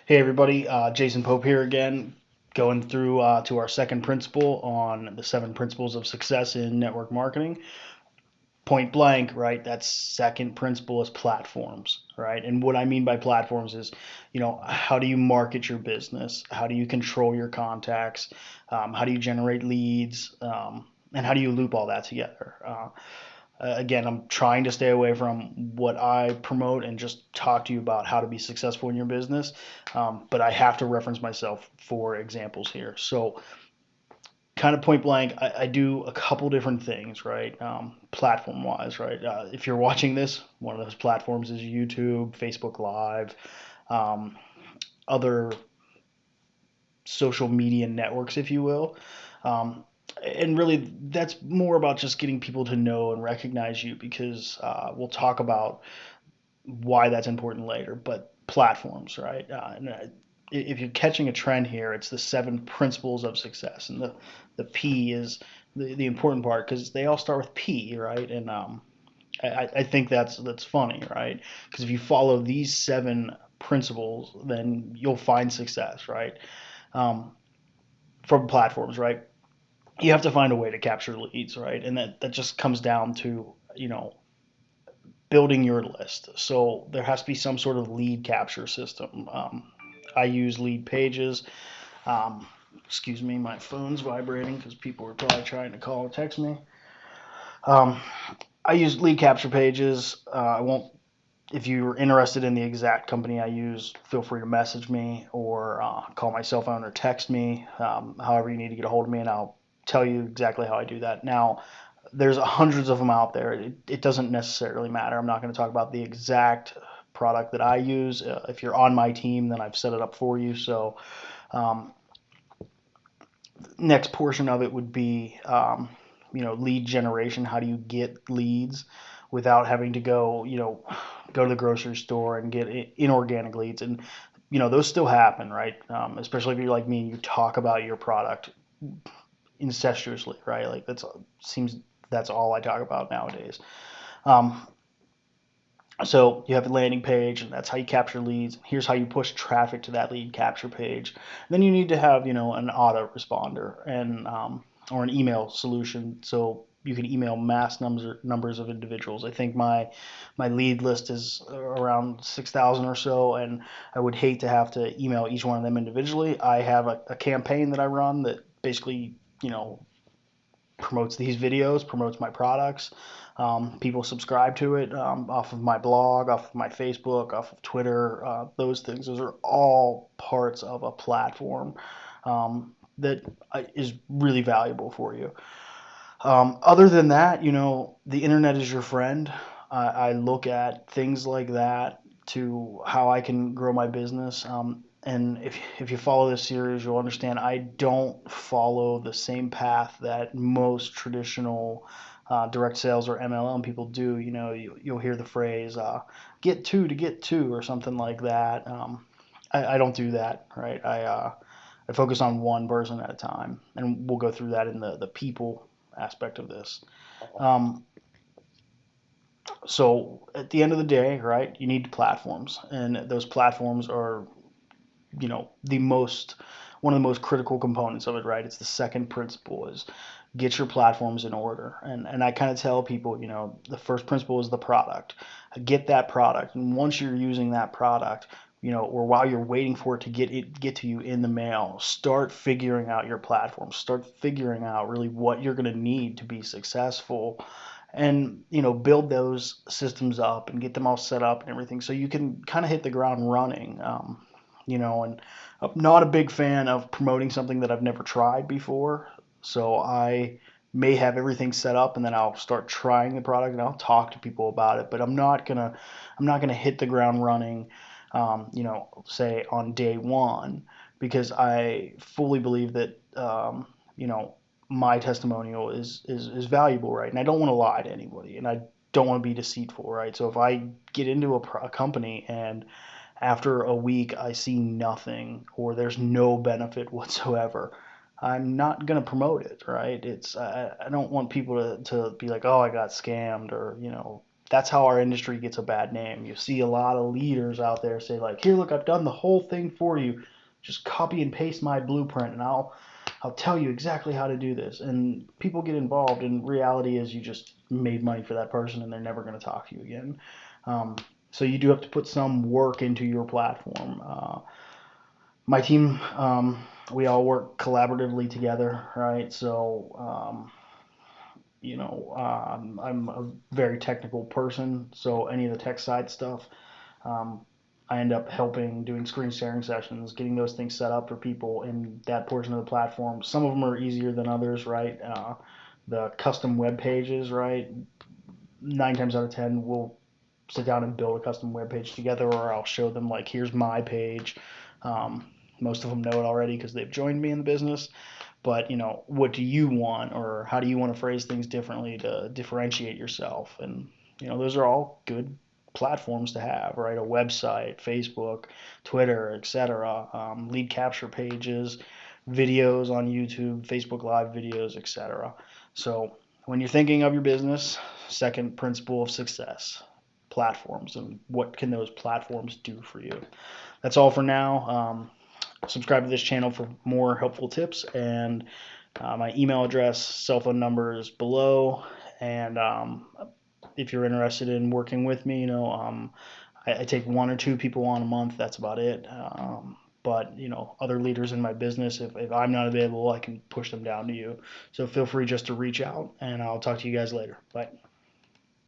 Hey everybody, Jason Pope here again, going through to our second principle on the 7 principles of success in network marketing. Point blank, right? That second principle is platforms, right? And what I mean by platforms is, how do you market your business? How do you control your contacts? How do you generate leads? And how do you loop all that together? Again, I'm trying to stay away from what I promote and just talk to you about how to be successful in your business. But I have to reference myself for examples here. So, kind of point blank, I do a couple different things, right? Platform wise, right? If you're watching this, one of those platforms is YouTube, Facebook Live, um, other social media networks, if you will. Um, and really, that's more about just getting people to know and recognize you because we'll talk about why that's important later. But platforms, right? If you're catching a trend here, it's the 7 principles of success, and the P is the important part because they all start with P, right? And I think that's funny, right? Because if you follow these 7 principles, then you'll find success, right? Um, from platforms, right? You have to find a way to capture leads, right? And that just comes down to, building your list. So there has to be some sort of lead capture system. I use Lead Pages. Um, Excuse me, my phone's vibrating because people are probably trying to call or text me. Um, I use Lead Capture Pages. I won't. If you're interested in the exact company I use, feel free to message me or call my cell phone or text me, however you need to get a hold of me, and I'll tell you exactly how I do that. Now, there's hundreds of them out there. It doesn't necessarily matter. I'm not going to talk about the exact product that I use. If you're on my team, then I've set it up for you. So, um, next portion of it would be, lead generation. How do you get leads without having to go to the grocery store and get inorganic leads? And those still happen, right? Especially if you're like me and you talk about your product incestuously, right? Like seems that's all I talk about nowadays. Um, so you have a landing page, and that's how you capture leads. Here's how you push traffic to that lead capture page. Then you need to have an autoresponder and or an email solution, so you can email mass numbers of individuals. I think my lead list is around 6,000 or so, and I would hate to have to email each one of them individually. I have a campaign that I run that basically promotes these videos, promotes my products. People subscribe to it off of my blog, off of my Facebook, off of Twitter. Those things, those are all parts of a platform that is really valuable for you. Other than that, the internet is your friend. I look at things like that to how I can grow my business. And if you follow this series, you'll understand I don't follow the same path that most traditional direct sales or MLM people do. You'll hear the phrase "get two to get two" or something like that. I don't do that, right? I focus on one person at a time, and we'll go through that in the people aspect of this. Um, so at the end of the day, right, you need platforms, and those platforms are, the most one of the most critical components of it, right? It's the second principle is get your platforms in order. And I kind of tell people, the first principle is the product. Get that product, and once you're using that product, or while you're waiting for it to get to you in the mail, start figuring out your platform. Start figuring out really what you're going to need to be successful, and build those systems up and get them all set up and everything so you can kind of hit the ground running. And I'm not a big fan of promoting something that I've never tried before. So I may have everything set up and then I'll start trying the product and I'll talk to people about it. But I'm not gonna hit the ground running, say on day one, because I fully believe that you know, my testimonial is valuable, right? And I don't want to lie to anybody, and I don't want to be deceitful, right? So if I get into a company and after a week I see nothing or there's no benefit whatsoever, I'm not going to promote it, right? I don't want people to be like, oh, I got scammed or, That's how our industry gets a bad name. You see a lot of leaders out there say like, "Here, look, I've done the whole thing for you. Just copy and paste my blueprint, and I'll tell you exactly how to do this." And people get involved, and reality is you just made money for that person, and they're never going to talk to you again. Um, so you do have to put some work into your platform. My team, we all work collaboratively together, right? So I'm a very technical person, so any of the tech side stuff, um, I end up helping doing screen sharing sessions, getting those things set up for people in that portion of the platform. Some of them are easier than others, right? The custom web pages, right? 9 times out of 10, we'll sit down and build a custom web page together, or I'll show them like, here's my page. Um, Most of them know it already because they've joined me in the business. But what do you want, or how do you want to phrase things differently to differentiate yourself? And those are all good platforms to have, right? A website, Facebook, Twitter, etc. Lead capture pages, videos on YouTube, Facebook Live videos, etc. So when you're thinking of your business, second principle of success: platforms, and what can those platforms do for you? That's all for now. Subscribe to this channel for more helpful tips, and my email address, cell phone number is below. And if you're interested in working with me, I take 1 or 2 people on a month. That's about it. But other leaders in my business, if I'm not available, I can push them down to you. So feel free just to reach out, and I'll talk to you guys later. Bye.